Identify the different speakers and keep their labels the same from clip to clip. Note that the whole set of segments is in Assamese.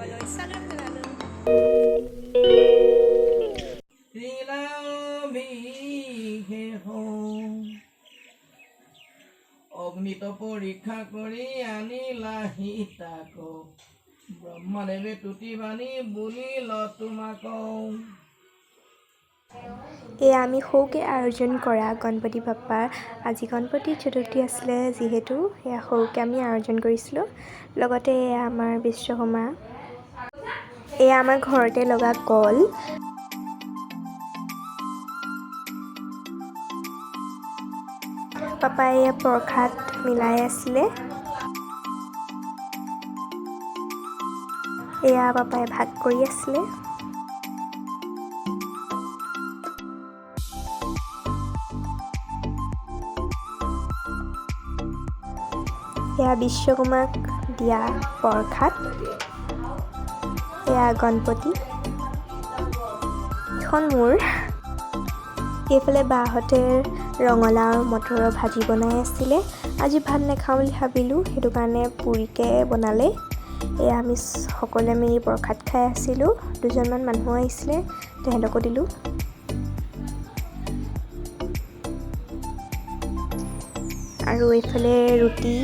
Speaker 1: Follow Instagram na lang.
Speaker 2: অগ্নিত পৰীক্ষা কৰি আনিলাহি তাকো ব্ৰহ্মদেৱে তুতি বাণী বুলিল তোমাকো
Speaker 3: এয়া আমি সৰুকৈ আয়োজন কৰা গণপতি বাপ্পাৰ আজি গণপতি চতুৰ্থী আছিলে যিহেতু এয়া সৰুকৈ আমি আয়োজন কৰিছিলোঁ লগতে এয়া আমাৰ বিশ্বকৰ্মা এয়া আমাৰ ঘৰতে লগা কল পাপাই এয়া প্ৰসাদ মিলাই আছিলে এয়া পাপাই ভাগ কৰি আছিলে এয়া বিশ্বকৰ্মাক দিয়া প্ৰসাদ এয়া গণপতি এখন মোৰ এইফালে বাহঁতে ৰঙালাও আৰু মটৰৰ ভাজি বনাই আছিলে আজি ভাত নাখাওঁ বুলি ভাবিলোঁ সেইটো কাৰণে পুৰিকৈ বনালে এয়া আমি সকলোৱে মিলি প্ৰসাদ খাই আছিলোঁ দুজনমান মানুহ আহিছিলে তেহেঁতকো দিলোঁ আৰু এইফালে ৰুটি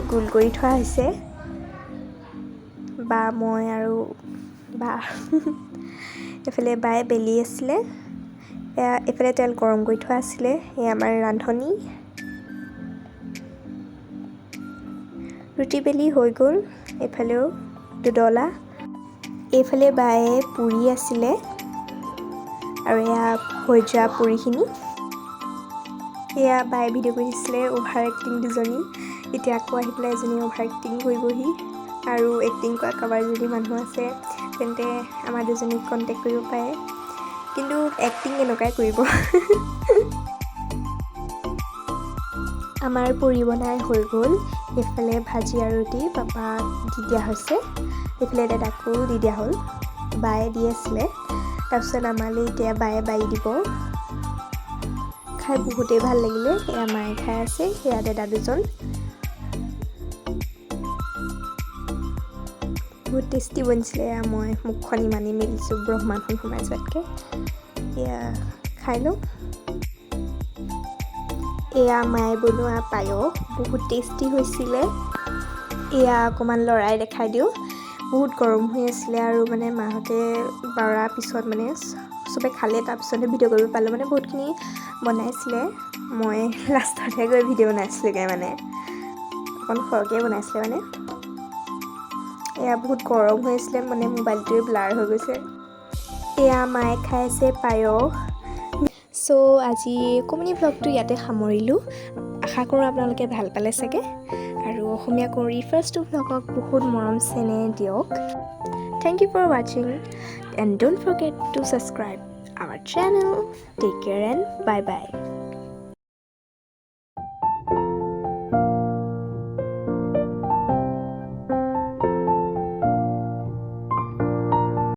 Speaker 3: গোল কৰি থোৱা হৈছে বা মই আৰু বা এইফালে বায়ে বেলি আছিলে এইফালে তেল গৰম কৰি থোৱা আছিলে এয়া আমাৰ ৰান্ধনি ৰুটি বেলি হৈ গ'ল এইফালেও দুডলা এইফালে বায়ে পুৰি আছিলে আৰু এয়া হৈ যোৱা পুৰিখিনি এয়া বায়ে ভিডিঅ' কৰিছিলে অভাৰ এক্টিং দুজনী এতিয়া আকৌ আহি পেলাই এজনী অভাৰ এক্টিং কৰিবহি আৰু এক্টিং কৰা কাৰোবাৰ যদি মানুহ আছে তেন্তে আমাৰ দুজনীক কণ্টেক্ট কৰিব পাৰে কিন্তু এক্টিং এনেকুৱাই কৰিব আমাৰ পুৰি বনাই হৈ গ'ল এইফালে ভাজি আৰু ৰুটি পাপাক দি দিয়া হৈছে এইফালে দাদাকো দি দিয়া হ'ল বায়ে দি আছিলে তাৰপিছত আমালৈ এতিয়া বায়ে বাঢ়ি দিব খাই বহুতেই ভাল লাগিলে এয়া মায়ে খাই আছে এয়া দাদা দুজন বহুত টেষ্টি বনিছিলে এয়া মই মুখখন ইমানেই মেলিছোঁ ব্ৰহ্মাণ্ডখন সোমাই যোৱাতকৈ এয়া খাই লওঁ এয়া মায়ে বনোৱা পায়স বহুত টেষ্টি হৈছিলে এয়া অকণমান লৰাই দেখাই দিওঁ বহুত গৰম হৈ আছিলে আৰু মানে মাহঁতে বাৰাৰ পিছত মানে চবে খালে তাৰপিছতহে ভিডিঅ' কৰিব পালোঁ মানে বহুতখিনি বনাইছিলে মই লাষ্টতহে গৈ ভিডিঅ' বনাইছিলোঁগৈ মানে অকণ সৰহকৈ বনাইছিলে মানে এয়া বহুত গৰম হৈ আছিলে মানে মোবাইলটোৱে ব্লাৰ হৈ গৈছে এয়া মায়ে খাই আছে পায়স চ' আজি অকণমানি ভ্লগটো ইয়াতে সামৰিলোঁ আশা কৰোঁ আপোনালোকে ভাল পালে চাগে আৰু অসমীয়া কৰি ফাৰ্ষ্ট ভ্লগক বহুত মৰম চেনেহ দিয়ক থেংক ইউ ফৰ ৱাচিং and don't forget to subscribe our channel take care and bye by